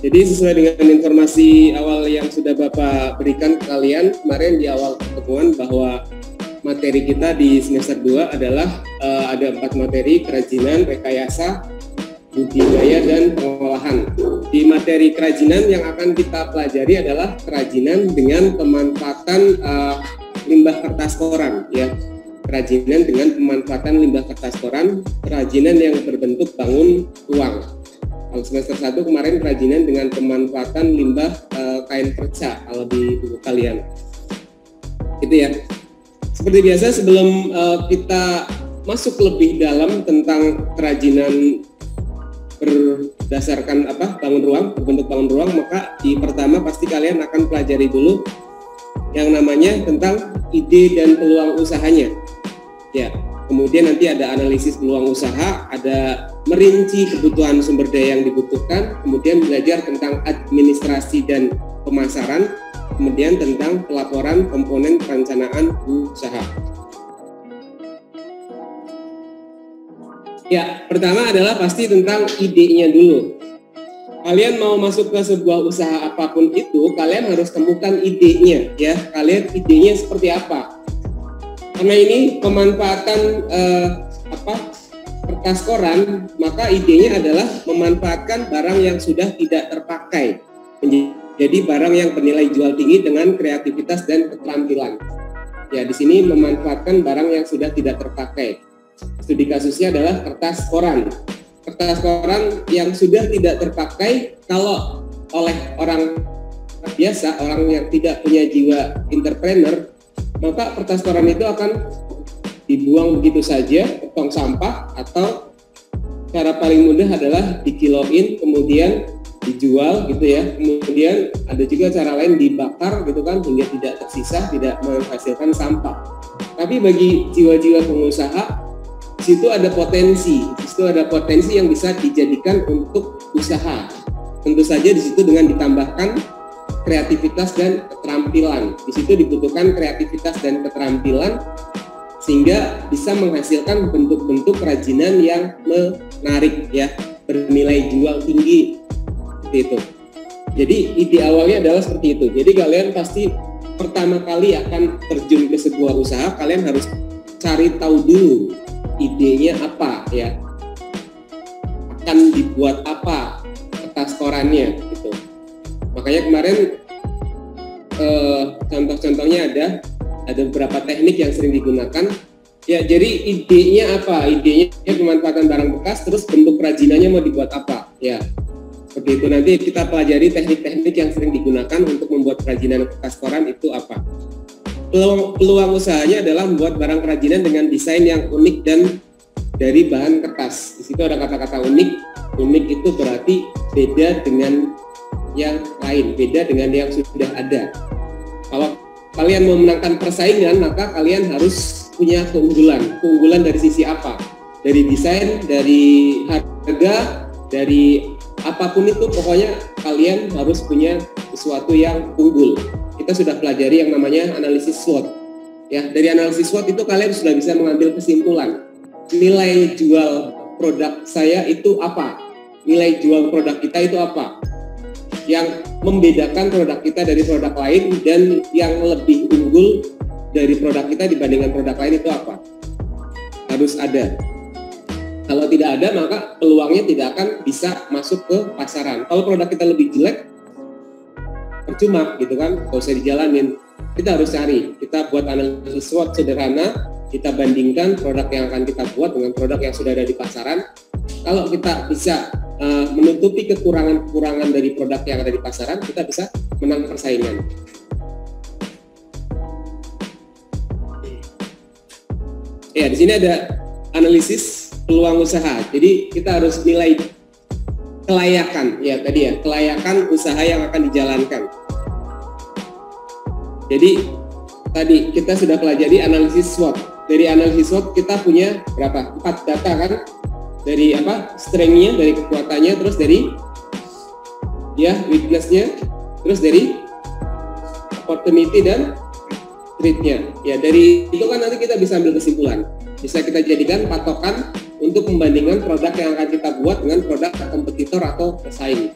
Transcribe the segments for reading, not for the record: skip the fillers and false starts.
Jadi sesuai dengan informasi awal yang sudah Bapak berikan ke kalian kemarin di awal pertemuan bahwa materi kita di semester 2 adalah ada 4 materi: kerajinan, rekayasa, budidaya, dan pengolahan. Di materi kerajinan yang akan kita pelajari adalah kerajinan dengan pemanfaatan limbah kertas koran, ya. Kerajinan dengan pemanfaatan limbah kertas koran, kerajinan yang berbentuk bangun ruang. Kalau semester 1 kemarin kerajinan dengan pemanfaatan limbah kain perca kalau di buku kalian. Gitu ya. Seperti biasa sebelum kita masuk lebih dalam tentang kerajinan berdasarkan bangun ruang, berbentuk bangun ruang, maka di pertama pasti kalian akan pelajari dulu yang namanya tentang ide dan peluang usahanya. Ya. Kemudian nanti ada analisis peluang usaha, ada merinci kebutuhan sumber daya yang dibutuhkan, kemudian belajar tentang administrasi dan pemasaran, kemudian tentang pelaporan komponen perencanaan usaha. Ya, pertama adalah pasti tentang idenya dulu. Kalian mau masuk ke sebuah usaha apapun itu, kalian harus temukan idenya, ya. Kalian idenya seperti apa? Karena ini pemanfaatan kertas koran, maka idenya adalah memanfaatkan barang yang sudah tidak terpakai menjadi barang yang bernilai jual tinggi dengan kreativitas dan keterampilan. Ya, di sini memanfaatkan barang yang sudah tidak terpakai. Studi kasusnya adalah kertas koran. Kertas koran yang sudah tidak terpakai kalau oleh orang biasa, orang yang tidak punya jiwa entrepreneur, maka kertas koran itu akan dibuang begitu saja ke tong sampah, atau cara paling mudah adalah dikiloin kemudian dijual gitu ya. Kemudian ada juga cara lain, dibakar gitu kan, hingga tidak tersisa, tidak menghasilkan sampah. Tapi bagi jiwa-jiwa pengusaha, di situ ada potensi yang bisa dijadikan untuk usaha. Tentu saja di situ dengan ditambahkan kreativitas dan keterampilan. Di situ dibutuhkan kreativitas dan keterampilan sehingga bisa menghasilkan bentuk-bentuk kerajinan yang menarik, ya, bernilai jual tinggi seperti itu. Jadi ide awalnya adalah seperti itu. Jadi kalian pasti pertama kali akan terjun ke sebuah usaha, kalian harus cari tahu dulu idenya apa, ya, akan dibuat apa kertas korannya gitu. Makanya kemarin contoh-contohnya ada beberapa teknik yang sering digunakan. Ya, jadi idenya apa? Idenya pemanfaatan barang bekas, terus bentuk kerajinannya mau dibuat apa? Ya, seperti itu. Nanti kita pelajari teknik-teknik yang sering digunakan untuk membuat kerajinan kertas koran itu apa. Peluang usahanya adalah membuat barang kerajinan dengan desain yang unik dan dari bahan kertas. Di situ ada kata-kata unik. Unik itu berarti beda dengan yang lain, beda dengan yang sudah ada. Kalau kalian mau menangkan persaingan, maka kalian harus punya keunggulan dari sisi apa? Dari desain, dari harga, dari apapun itu, pokoknya kalian harus punya sesuatu yang unggul. Kita sudah pelajari yang namanya analisis SWOT. Ya, dari analisis SWOT itu kalian sudah bisa mengambil kesimpulan. Nilai jual produk saya itu apa? Nilai jual produk kita itu apa? Yang membedakan produk kita dari produk lain, dan yang lebih unggul dari produk kita dibandingkan produk lain itu apa? Harus ada. Kalau tidak ada, maka peluangnya tidak akan bisa masuk ke pasaran. Kalau produk kita lebih jelek, percuma gitu kan, nggak usah dijalanin. Kita harus cari, kita buat analisis SWOT sederhana, kita bandingkan produk yang akan kita buat dengan produk yang sudah ada di pasaran. Kalau kita bisa menutupi kekurangan-kekurangan dari produk yang ada di pasaran, kita bisa menang persaingan. Ya, di sini ada analisis peluang usaha. Jadi kita harus nilai kelayakan, ya tadi ya, kelayakan usaha yang akan dijalankan. Jadi tadi kita sudah pelajari analisis SWOT. Dari analisis SWOT kita punya berapa? 4 data kan? Dari strength-nya, dari kekuatannya, terus dari weakness-nya, terus dari opportunity dan threat-nya. Ya, dari itu kan nanti kita bisa ambil kesimpulan. Bisa kita jadikan patokan untuk membandingkan produk yang akan kita buat dengan produk kompetitor atau pesaing.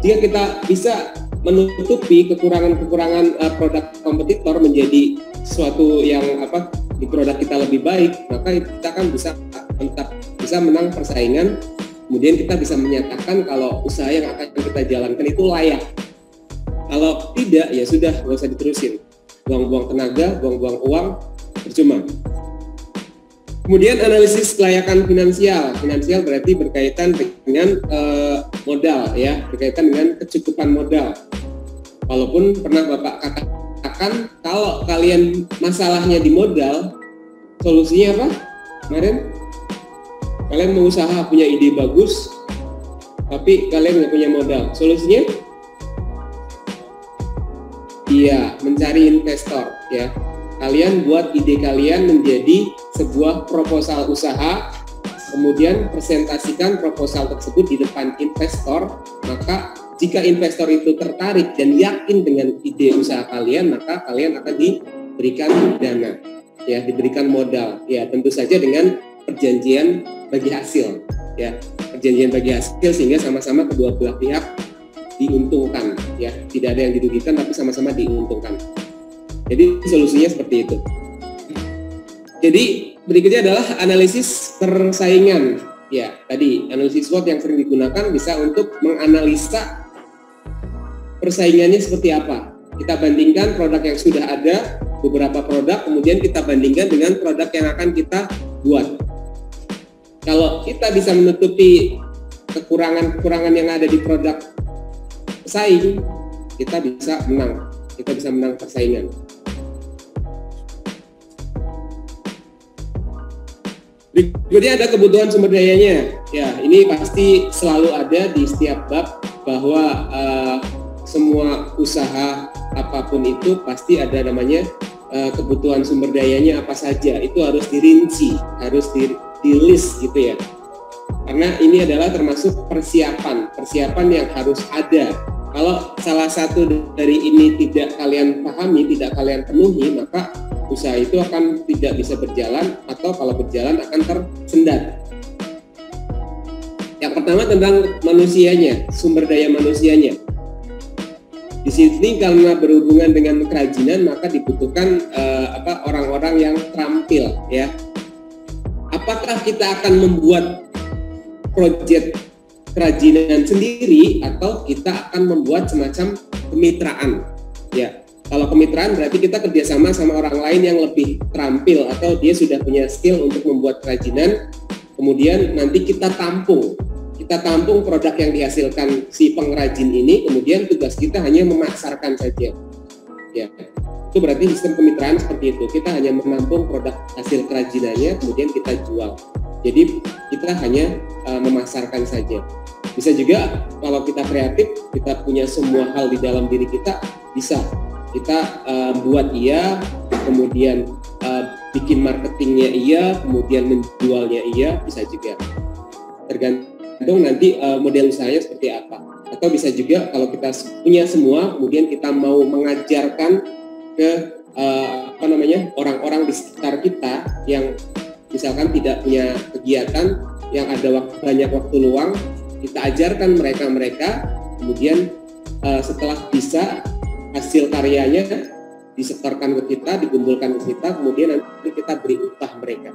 jika kita bisa menutupi kekurangan-kekurangan produk kompetitor menjadi sesuatu yang di produk kita lebih baik, maka kita akan bisa menang persaingan. Kemudian kita bisa menyatakan kalau usaha yang akan kita jalankan itu layak. Kalau tidak, ya sudah, nggak usah diterusin. Buang-buang tenaga, buang-buang uang, percuma. Kemudian analisis kelayakan finansial. Finansial berarti berkaitan dengan modal, ya, berkaitan dengan kecukupan modal. Walaupun pernah Bapak katakan kalau kalian masalahnya di modal, solusinya apa? Kemarin kalian mau usaha punya ide bagus, tapi kalian nggak punya modal. Solusinya? Iya, mencari investor, ya. Kalian buat ide kalian menjadi sebuah proposal usaha, kemudian presentasikan proposal tersebut di depan investor. Maka jika investor itu tertarik dan yakin dengan ide usaha kalian, maka kalian akan diberikan dana, ya, diberikan modal, ya, tentu saja dengan perjanjian bagi hasil, ya, perjanjian bagi hasil sehingga sama-sama kedua belah pihak diuntungkan, ya, tidak ada yang dirugikan tapi sama-sama diuntungkan. Jadi solusinya seperti itu. Jadi berikutnya adalah analisis persaingan. Ya, tadi analisis SWOT yang sering digunakan bisa untuk menganalisa persaingannya seperti apa. Kita bandingkan produk yang sudah ada, beberapa produk, kemudian kita bandingkan dengan produk yang akan kita buat. Kalau kita bisa menutupi kekurangan-kekurangan yang ada di produk pesaing, kita bisa menang. Kita bisa menang persaingan. Berikutnya ada kebutuhan sumber dayanya. Ya, ini pasti selalu ada di setiap bab bahwa semua usaha apapun itu pasti ada namanya kebutuhan sumber dayanya apa saja. Itu harus dirinci, harus di list gitu ya. Karena ini adalah termasuk persiapan yang harus ada. Kalau salah satu dari ini tidak kalian pahami, tidak kalian penuhi, maka usaha itu akan tidak bisa berjalan, atau kalau berjalan akan tersendat. Yang pertama tentang manusianya, sumber daya manusianya. Di sini karena berhubungan dengan kerajinan, maka dibutuhkan orang-orang yang terampil, ya. Apakah kita akan membuat proyek kerajinan sendiri atau kita akan membuat semacam kemitraan, ya. Kalau kemitraan berarti kita kerjasama sama orang lain yang lebih terampil atau dia sudah punya skill untuk membuat kerajinan, kemudian nanti kita tampung produk yang dihasilkan si pengrajin ini, kemudian tugas kita hanya memasarkan saja, ya. Itu berarti sistem kemitraan seperti itu. Kita hanya menampung produk hasil kerajinannya, kemudian kita jual. Jadi kita hanya memasarkan saja. Bisa juga kalau kita kreatif, kita punya semua hal di dalam diri kita, bisa kita buat iya, kemudian bikin marketingnya iya, kemudian menjualnya iya, bisa juga. Tergantung nanti model usahanya seperti apa. Atau bisa juga kalau kita punya semua, kemudian kita mau mengajarkan ke orang-orang di sekitar kita yang misalkan tidak punya kegiatan, yang ada banyak waktu luang, kita ajarkan mereka, kemudian setelah bisa hasil karyanya disetorkan ke kita, dikumpulkan ke kita, kemudian nanti kita beri upah mereka.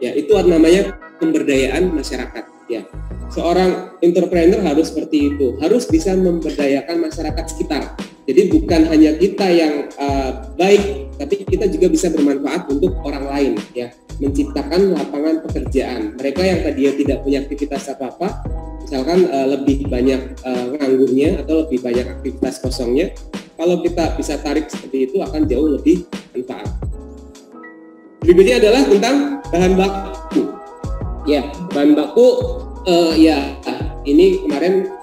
Ya, itu namanya pemberdayaan masyarakat. Ya, seorang entrepreneur harus seperti itu, harus bisa memberdayakan masyarakat sekitar. Jadi bukan hanya kita yang baik, tapi kita juga bisa bermanfaat untuk orang lain, ya, menciptakan lapangan pekerjaan. Mereka yang tadinya tidak punya aktivitas apa-apa, misalkan lebih banyak nganggurnya atau lebih banyak aktivitas kosongnya, kalau kita bisa tarik seperti itu akan jauh lebih manfaat. Berikutnya adalah tentang bahan baku. Ya, bahan baku ini kemarin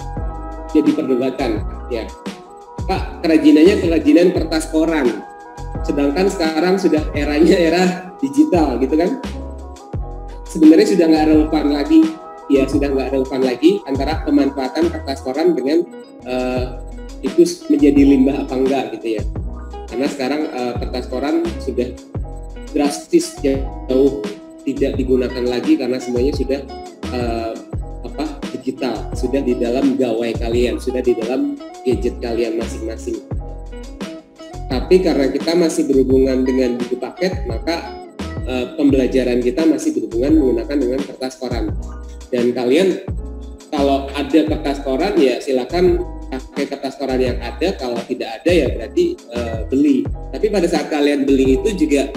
jadi perdebatan, ya. Pak, kerajinan kertas koran. Sedangkan sekarang sudah eranya era digital, gitu kan? Sebenarnya sudah nggak relevan lagi, ya, sudah nggak relevan lagi antara pemanfaatan kertas koran dengan itu menjadi limbah apa enggak, gitu ya. Karena sekarang kertas koran sudah drastis jauh tidak digunakan lagi karena semuanya sudah digital. sudah di dalam gawai kalian, sudah di dalam gadget kalian masing-masing. Tapi karena kita masih berhubungan dengan buku paket, maka pembelajaran kita masih berhubungan menggunakan dengan kertas koran. Dan kalian kalau ada kertas koran ya silakan pakai kertas koran yang ada, kalau tidak ada ya berarti beli. Tapi pada saat kalian beli itu juga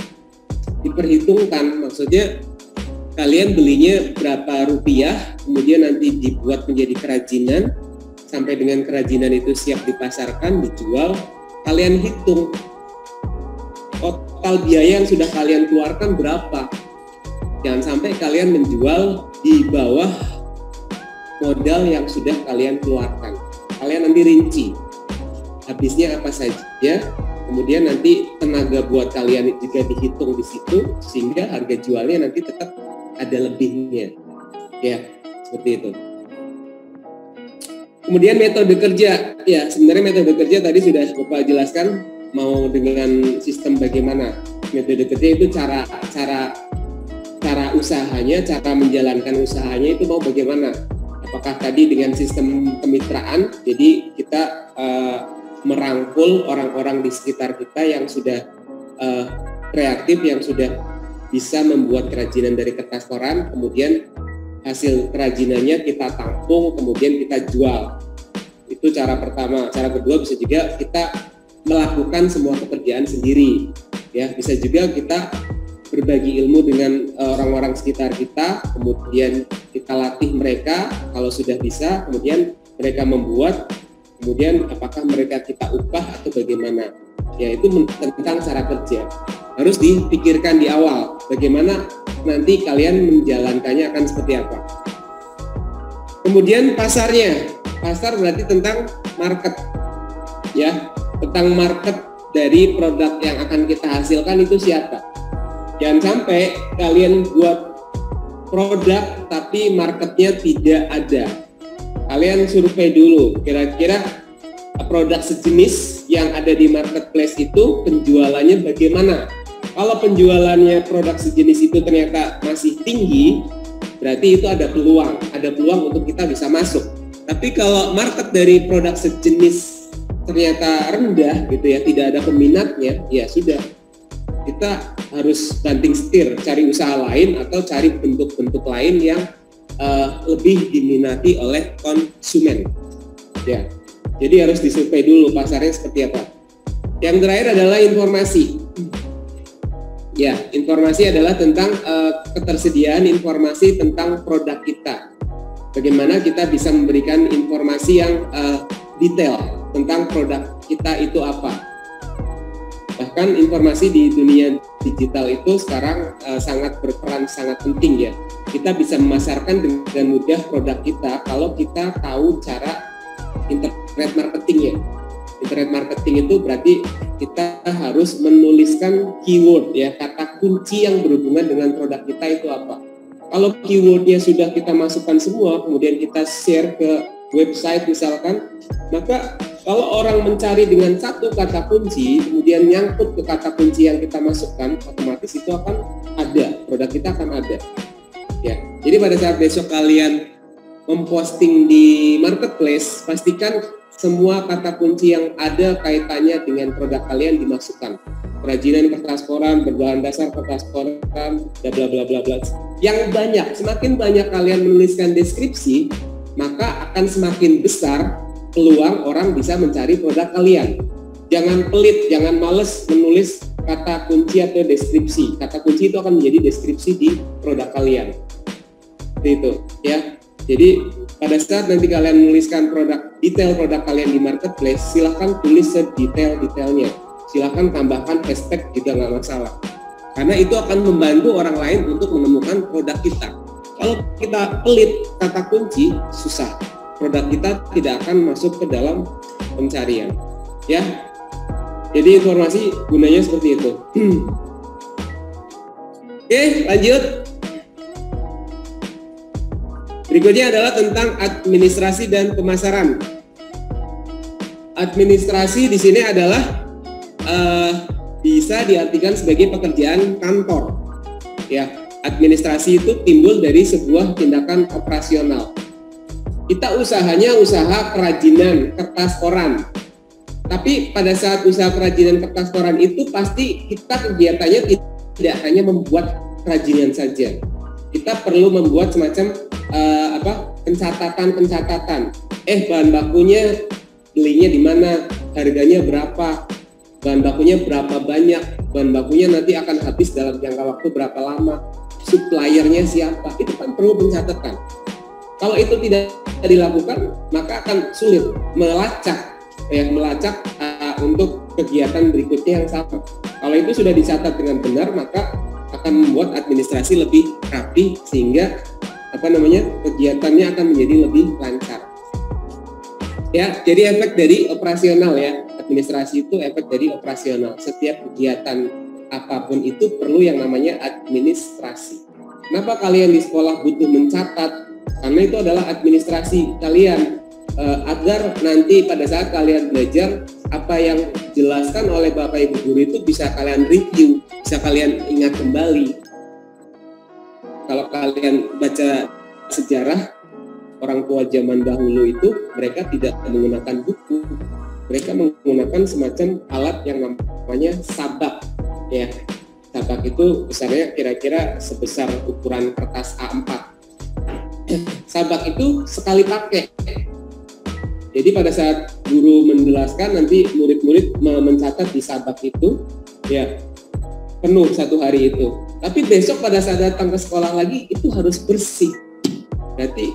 diperhitungkan, maksudnya kalian belinya berapa rupiah, kemudian nanti dibuat menjadi kerajinan, sampai dengan kerajinan itu siap dipasarkan, dijual, kalian hitung total biaya yang sudah kalian keluarkan berapa. Jangan sampai kalian menjual di bawah modal yang sudah kalian keluarkan. Kalian nanti rinci habisnya apa saja, kemudian nanti tenaga buat kalian juga dihitung di situ, sehingga harga jualnya nanti tetap ada lebihnya, ya seperti itu. Kemudian metode kerja, ya sebenarnya metode kerja tadi sudah Bapak jelaskan, mau dengan sistem bagaimana. Metode kerja itu cara usahanya, cara menjalankan usahanya itu mau bagaimana. Apakah tadi dengan sistem kemitraan, jadi kita merangkul orang-orang di sekitar kita yang sudah kreatif, yang sudah bisa membuat kerajinan dari kertas koran, kemudian hasil kerajinannya kita tampung, kemudian kita jual. Itu cara pertama. Cara kedua bisa juga kita melakukan semua pekerjaan sendiri. Ya, bisa juga kita berbagi ilmu dengan orang-orang sekitar kita, kemudian kita latih mereka kalau sudah bisa, kemudian mereka membuat, kemudian apakah mereka kita upah atau bagaimana. Ya, itu tentang cara kerja. Harus dipikirkan di awal bagaimana nanti kalian menjalankannya akan seperti apa. Kemudian pasarnya. Pasar berarti tentang market. Ya, tentang market dari produk yang akan kita hasilkan itu siapa. Jangan sampai kalian buat produk tapi marketnya tidak ada. Kalian survei dulu kira-kira produk sejenis yang ada di marketplace itu penjualannya bagaimana. Kalau penjualannya produk sejenis itu ternyata masih tinggi, berarti itu ada peluang untuk kita bisa masuk. Tapi kalau market dari produk sejenis ternyata rendah gitu ya, tidak ada peminatnya, ya sudah, kita harus banting setir, cari usaha lain atau cari bentuk-bentuk lain yang lebih diminati oleh konsumen. Ya, jadi harus disurvei dulu pasarnya seperti apa. Yang terakhir adalah informasi. Ya, informasi adalah tentang ketersediaan informasi tentang produk kita. Bagaimana kita bisa memberikan informasi yang detail tentang produk kita itu apa. Bahkan informasi di dunia digital itu sekarang sangat berperan, sangat penting ya. Kita bisa memasarkan dengan mudah produk kita kalau kita tahu cara internet marketingnya. Internet marketing itu berarti kita harus menuliskan keyword ya, kata kunci yang berhubungan dengan produk kita itu apa. Kalau keywordnya sudah kita masukkan semua, kemudian kita share ke website misalkan, maka kalau orang mencari dengan satu kata kunci, kemudian nyangkut ke kata kunci yang kita masukkan, otomatis itu akan ada, produk kita akan ada. Ya, jadi pada saat besok kalian memposting di marketplace, pastikan semua kata kunci yang ada kaitannya dengan produk kalian dimasukkan. Kerajinan kertas koran, berbahan dasar kertas koran, bla bla bla bla bla. Yang banyak, semakin banyak kalian menuliskan deskripsi, maka akan semakin besar peluang orang bisa mencari produk kalian. Jangan pelit, jangan males menulis kata kunci atau deskripsi. Kata kunci itu akan menjadi deskripsi di produk kalian. Seperti itu, ya. Jadi pada saat nanti kalian menuliskan detail produk kalian di marketplace, silahkan tulis sedetail-detailnya. Silahkan tambahkan hashtag juga nggak masalah. Karena itu akan membantu orang lain untuk menemukan produk kita. Kalau kita pelit kata kunci, susah. Produk kita tidak akan masuk ke dalam pencarian. Ya. Jadi informasi gunanya seperti itu. Oke, lanjut. Berikutnya adalah tentang administrasi dan pemasaran. Administrasi di sini adalah bisa diartikan sebagai pekerjaan kantor. Ya, administrasi itu timbul dari sebuah tindakan operasional kita usahanya usaha kerajinan kertas koran. Tapi pada saat usaha kerajinan kertas koran itu pasti kita kegiatannya tidak hanya membuat kerajinan saja. Kita perlu membuat semacam pencatatan. Bahan bakunya belinya di mana, harganya berapa, bahan bakunya berapa banyak, bahan bakunya nanti akan habis dalam jangka waktu berapa lama, suppliernya siapa, itu kan perlu pencatatan. Kalau itu tidak dilakukan, maka akan sulit melacak untuk kegiatan berikutnya yang sama. Kalau itu sudah dicatat dengan benar, maka akan membuat administrasi lebih rapi sehingga kegiatannya akan menjadi lebih lancar. Ya, jadi efek dari operasional ya. Administrasi itu efek dari operasional. Setiap kegiatan apapun itu perlu yang namanya administrasi. Kenapa kalian di sekolah butuh mencatat? Karena itu adalah administrasi kalian. Agar nanti pada saat kalian belajar, apa yang dijelaskan oleh Bapak Ibu guru itu bisa kalian review, bisa kalian ingat kembali. Kalau kalian baca sejarah, orang tua zaman dahulu itu mereka tidak menggunakan buku, mereka menggunakan semacam alat yang namanya sabak. Ya, sabak itu besarnya kira-kira sebesar ukuran kertas A4. Sabak itu sekali pakai. Jadi pada saat guru menjelaskan, nanti murid-murid mencatat di sabak itu, ya penuh satu hari itu. Tapi besok pada saat datang ke sekolah lagi itu harus bersih. Berarti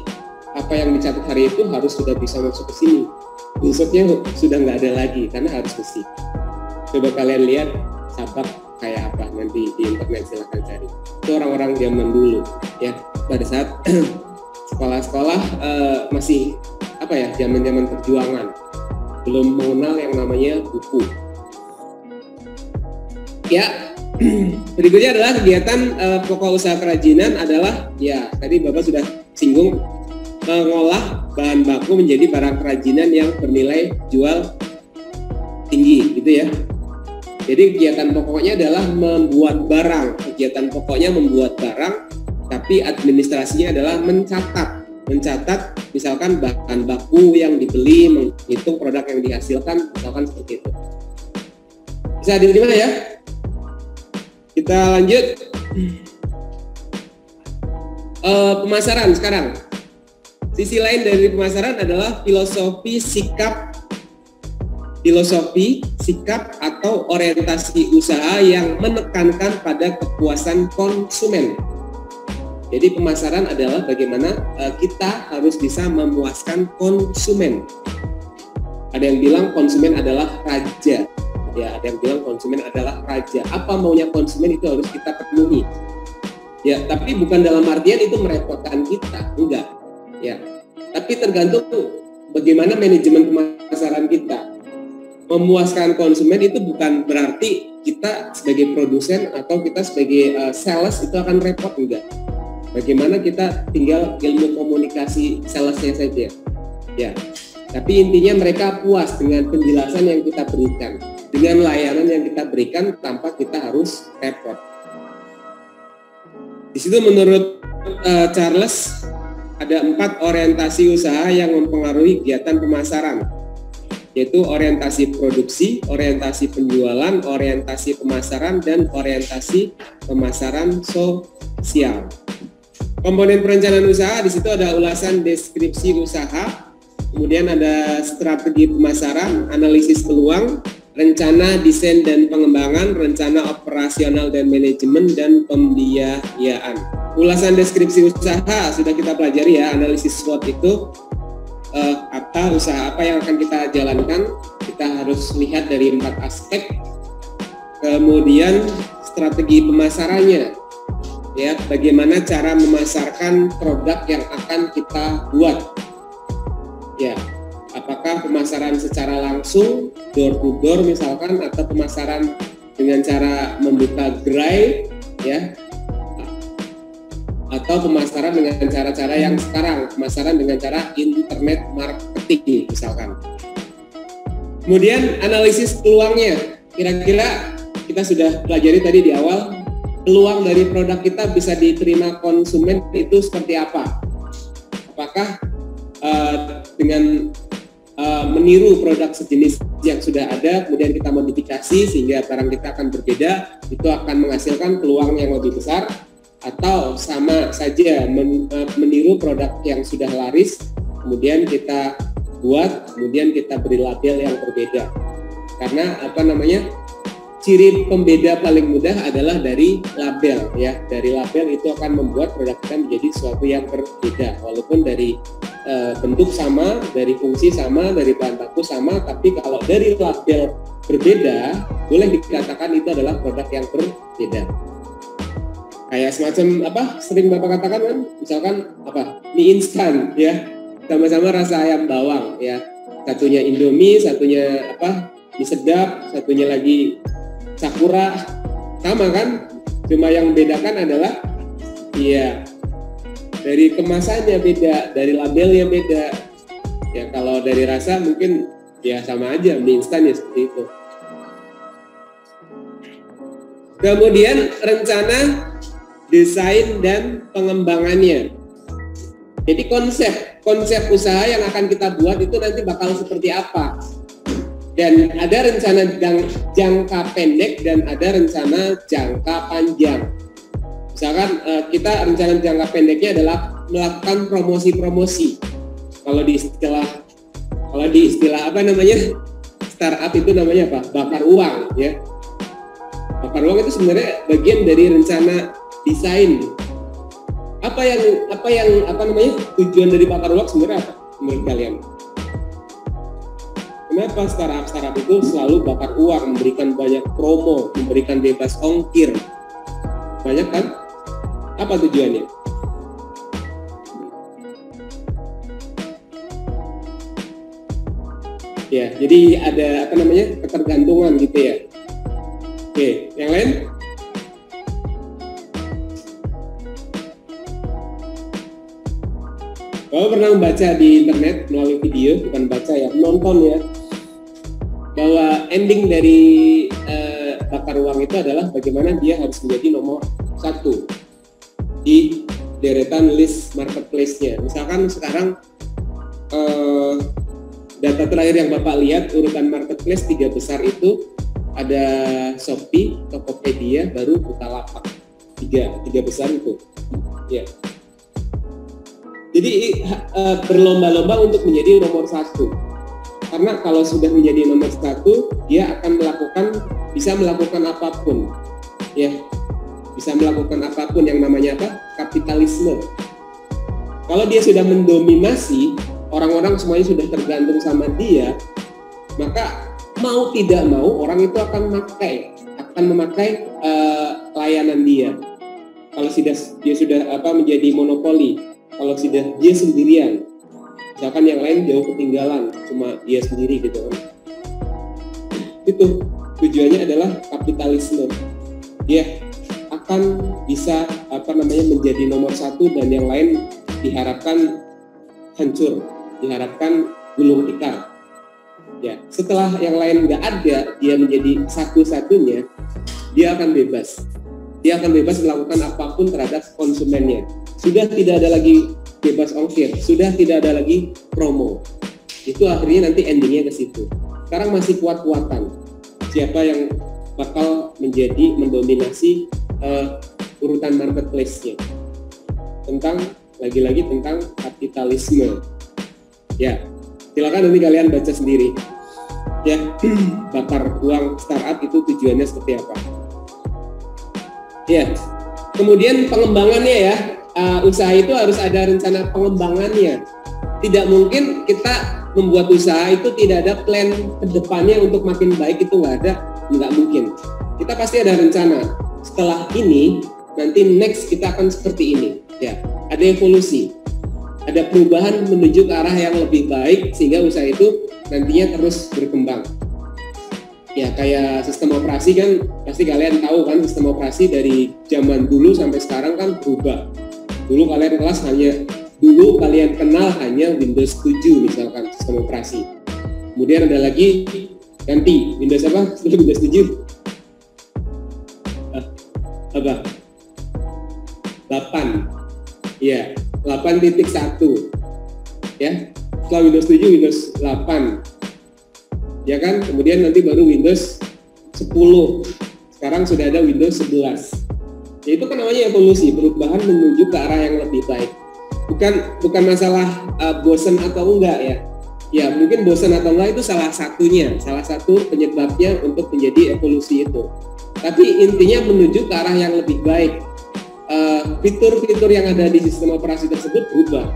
apa yang dicatat hari itu harus sudah bisa masuk ke sini. Besoknya sudah nggak ada lagi karena harus bersih. Coba kalian lihat sabak kayak apa nanti di internet, silahkan cari. Itu orang-orang zaman dulu, ya pada saat sekolah-sekolah masih zaman-zaman perjuangan, belum mengenal yang namanya buku. Ya, berikutnya adalah kegiatan pokok usaha kerajinan adalah, ya tadi Bapak sudah singgung, mengolah bahan baku menjadi barang kerajinan yang bernilai jual tinggi, gitu ya. Jadi kegiatan pokoknya adalah membuat barang. Kegiatan pokoknya membuat barang, tapi administrasinya adalah mencatat misalkan bahan baku yang dibeli, menghitung produk yang dihasilkan, misalkan seperti itu. Bisa diterima ya? Kita lanjut. Pemasaran sekarang. Sisi lain dari pemasaran adalah filosofi, sikap atau orientasi usaha yang menekankan pada kepuasan konsumen. Jadi pemasaran adalah bagaimana kita harus bisa memuaskan konsumen. Ada yang bilang konsumen adalah raja. Ya, ada yang bilang konsumen adalah raja. Apa maunya konsumen itu harus kita penuhi. Ya, tapi bukan dalam artian itu merepotkan kita, enggak. Ya, tapi tergantung bagaimana manajemen pemasaran kita. Memuaskan konsumen itu bukan berarti kita sebagai produsen atau kita sebagai sales itu akan repot, enggak. Bagaimana kita tinggal ilmu komunikasi salesnya saja, ya. Tapi intinya mereka puas dengan penjelasan yang kita berikan, dengan layanan yang kita berikan tanpa kita harus repot. Di situ menurut Charles ada 4 orientasi usaha yang mempengaruhi kegiatan pemasaran, yaitu orientasi produksi, orientasi penjualan, orientasi pemasaran, dan orientasi pemasaran sosial. Komponen perencanaan usaha, di situ ada ulasan deskripsi usaha, kemudian ada strategi pemasaran, analisis peluang, rencana desain dan pengembangan, rencana operasional dan manajemen, dan pembiayaan. Ulasan deskripsi usaha sudah kita pelajari ya, analisis SWOT itu usaha apa yang akan kita jalankan, kita harus lihat dari 4 aspek. Kemudian strategi pemasarannya, ya bagaimana cara memasarkan produk yang akan kita buat. Ya, apakah pemasaran secara langsung door to door misalkan, atau pemasaran dengan cara membuka gerai, ya, atau pemasaran dengan cara-cara yang sekarang, pemasaran dengan cara internet marketing misalkan. Kemudian analisis peluangnya, kira-kira kita sudah pelajari tadi di awal, peluang dari produk kita bisa diterima konsumen itu seperti apa? Apakah dengan meniru produk sejenis yang sudah ada, kemudian kita modifikasi sehingga barang kita akan berbeda, itu akan menghasilkan peluang yang lebih besar. Atau sama saja meniru produk yang sudah laris, kemudian kita buat, kemudian kita beri label yang berbeda. Karena ciri pembeda paling mudah adalah dari label, ya. Dari label itu akan membuat produk kita menjadi sesuatu yang berbeda, walaupun dari bentuk sama, dari fungsi sama, dari bahan baku sama, tapi kalau dari label berbeda, boleh dikatakan itu adalah produk yang berbeda. Kayak semacam sering Bapak katakan kan, misalkan mie instan, ya, sama-sama rasa ayam bawang, ya, satunya Indomie, satunya mie sedap, satunya lagi Sakura, sama kan, cuma yang membedakan adalah dari kemasannya beda, dari labelnya beda, ya. Kalau dari rasa mungkin ya sama aja, mie instan ya seperti itu. Kemudian rencana, desain, dan pengembangannya. Jadi konsep usaha yang akan kita buat itu nanti bakal seperti apa. Dan ada rencana jangka pendek dan ada rencana jangka panjang. Misalkan kita rencana jangka pendeknya adalah melakukan promosi-promosi. Kalau di istilah startup itu namanya bakar uang, ya. Bakar uang itu sebenarnya bagian dari rencana desain. Tujuan dari bakar uang sebenarnya apa menurut kalian? Kenapa startup itu selalu bakar uang, memberikan banyak promo, memberikan bebas ongkir? Banyak kan? Apa tujuannya? Ya, jadi ada ketergantungan gitu ya. Oke, yang lain? Kalau pernah membaca di internet melalui video, bukan baca ya, nonton ya, bahwa ending dari bakar uang itu adalah bagaimana dia harus menjadi nomor 1 di deretan list marketplace-nya. Misalkan sekarang data terakhir yang Bapak lihat, urutan marketplace 3 besar itu ada Shopee, Tokopedia, baru Bukalapak. Tiga besar itu. Ya. Jadi berlomba-lomba untuk menjadi nomor 1. Karena kalau sudah menjadi nomor 1, dia akan bisa melakukan apapun, ya, bisa melakukan apapun yang namanya kapitalisme. Kalau dia sudah mendominasi, orang-orang semuanya sudah tergantung sama dia, maka mau tidak mau orang itu akan memakai layanan dia. Kalau dia sudah menjadi monopoli, kalau sudah dia sendirian, misalkan yang lain jauh ketinggalan, cuma dia sendiri gitu kan. Itu tujuannya adalah kapitalisme. Dia akan bisa menjadi nomor 1 dan yang lain diharapkan hancur, diharapkan gulung tikar. Ya, setelah yang lain nggak ada, dia menjadi satu-satunya, dia akan bebas. Dia akan bebas melakukan apapun terhadap konsumennya. Sudah tidak ada lagi bebas ongkir, sudah tidak ada lagi promo. Itu akhirnya nanti endingnya ke situ. Sekarang masih kuat-kuatan. Siapa yang bakal mendominasi urutan marketplace-nya? Lagi-lagi tentang kapitalisme. Ya, silakan nanti kalian baca sendiri. Ya, bakar uang startup itu tujuannya seperti apa? Ya, kemudian pengembangannya ya. Usaha itu harus ada rencana pengembangannya. Tidak mungkin kita membuat usaha itu tidak ada plan ke depannya untuk makin baik, itu nggak mungkin. Kita pasti ada rencana. Setelah ini, nanti next kita akan seperti ini. Ya, ada evolusi, ada perubahan menuju ke arah yang lebih baik sehingga usaha itu nantinya terus berkembang. Ya, kayak sistem operasi kan, pasti kalian tahu kan, sistem operasi dari zaman dulu sampai sekarang kan berubah. Dulu kalian kenal hanya Windows 7 misalkan sistem operasi. Kemudian ada lagi ganti Windows apa? Setelah Windows 7 8. Ya, 8.1. ya. Setelah Windows 7, Windows 8, ya kan? Kemudian nanti baru Windows 10. Sekarang sudah ada Windows 11. Ya, itu kan namanya evolusi, perubahan menuju ke arah yang lebih baik. Bukan masalah bosan atau enggak ya. Ya mungkin bosan atau enggak itu salah satu penyebabnya untuk menjadi evolusi itu. Tapi intinya menuju ke arah yang lebih baik. Fitur-fitur yang ada di sistem operasi tersebut berubah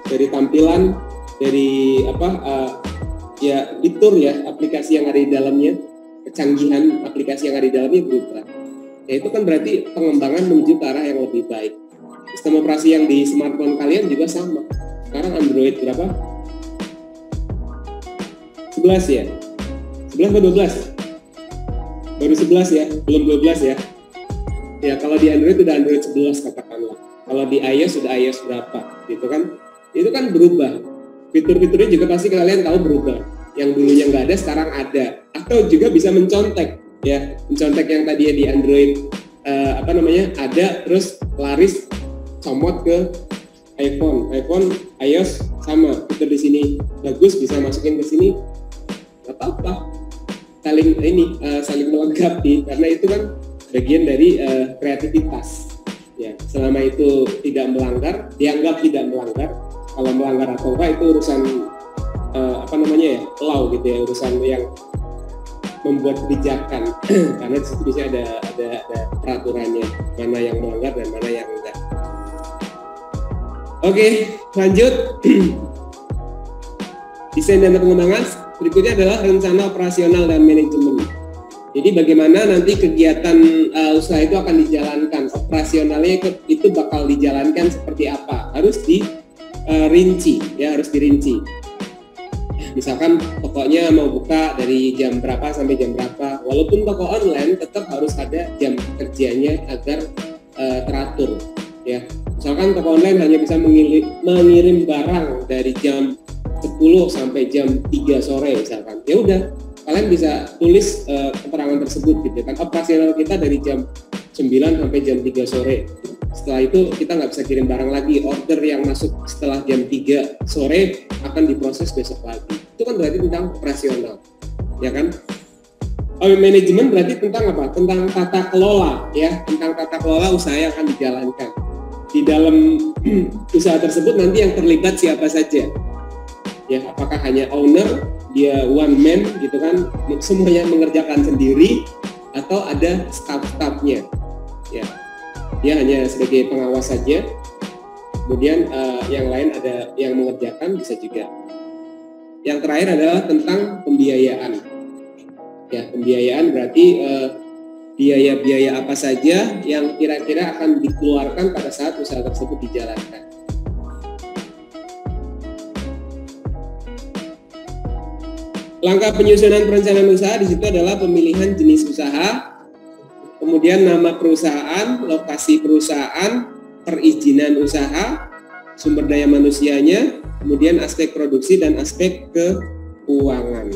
dari tampilan, dari fitur ya, aplikasi yang ada di dalamnya, kecanggihan aplikasi yang ada di dalamnya berubah. Ya itu kan berarti pengembangan menuju ke arah yang lebih baik. Sistem operasi yang di smartphone kalian juga sama. Sekarang Android berapa? 11 ya? 11 atau 12? Baru 11 ya? Belum 12 ya? Ya kalau di Android udah Android 11 katakanlah. Kalau di iOS sudah iOS berapa? Gitu kan? Itu kan berubah. Fitur-fiturnya juga pasti kalian tahu berubah. Yang dulunya nggak ada, sekarang ada. Atau juga bisa mencontek. Ya, mencontek yang tadi di Android ada, terus laris comot ke iPhone, iOS sama, fitur di sini bagus bisa masukin ke sini, nggak apa-apa, saling melengkapi karena itu kan bagian dari kreativitas. Ya, selama itu tidak melanggar, dianggap tidak melanggar. Kalau melanggar atau enggak itu urusan law gitu ya, urusan yang membuat kebijakan karena di situ bisa ada peraturannya, mana yang melanggar dan mana yang enggak. Oke, lanjut. Desain dan pengembangan berikutnya adalah rencana operasional dan manajemen. Jadi bagaimana nanti kegiatan usaha itu akan dijalankan, operasionalnya itu bakal dijalankan seperti apa, harus dirinci. Misalkan tokonya mau buka dari jam berapa sampai jam berapa, walaupun toko online tetap harus ada jam kerjanya agar teratur. Ya, misalkan toko online hanya bisa mengirim barang dari jam 10 sampai jam 3 sore misalkan. Ya udah, kalian bisa tulis keterangan tersebut gitu kan. Operasional kita dari jam 9 sampai jam 3 sore. Setelah itu kita nggak bisa kirim barang lagi. Order yang masuk setelah jam 3 sore akan diproses besok lagi. Itu kan berarti tentang operasional, ya kan? Manajemen berarti tentang apa? Tentang tata kelola, ya, tentang tata kelola usaha yang akan dijalankan. Di dalam usaha tersebut nanti yang terlibat siapa saja? Ya, apakah hanya owner, dia one man gitu kan, semuanya mengerjakan sendiri, atau ada staff-staffnya? Ya, dia hanya sebagai pengawas saja. Kemudian yang lain ada yang mengerjakan, bisa juga. Yang terakhir adalah tentang pembiayaan. Ya, pembiayaan berarti biaya-biaya apa saja yang kira-kira akan dikeluarkan pada saat usaha tersebut dijalankan. Langkah penyusunan perencanaan usaha di situ adalah pemilihan jenis usaha, kemudian nama perusahaan, lokasi perusahaan, perizinan usaha, sumber daya manusianya, kemudian aspek produksi dan aspek keuangan.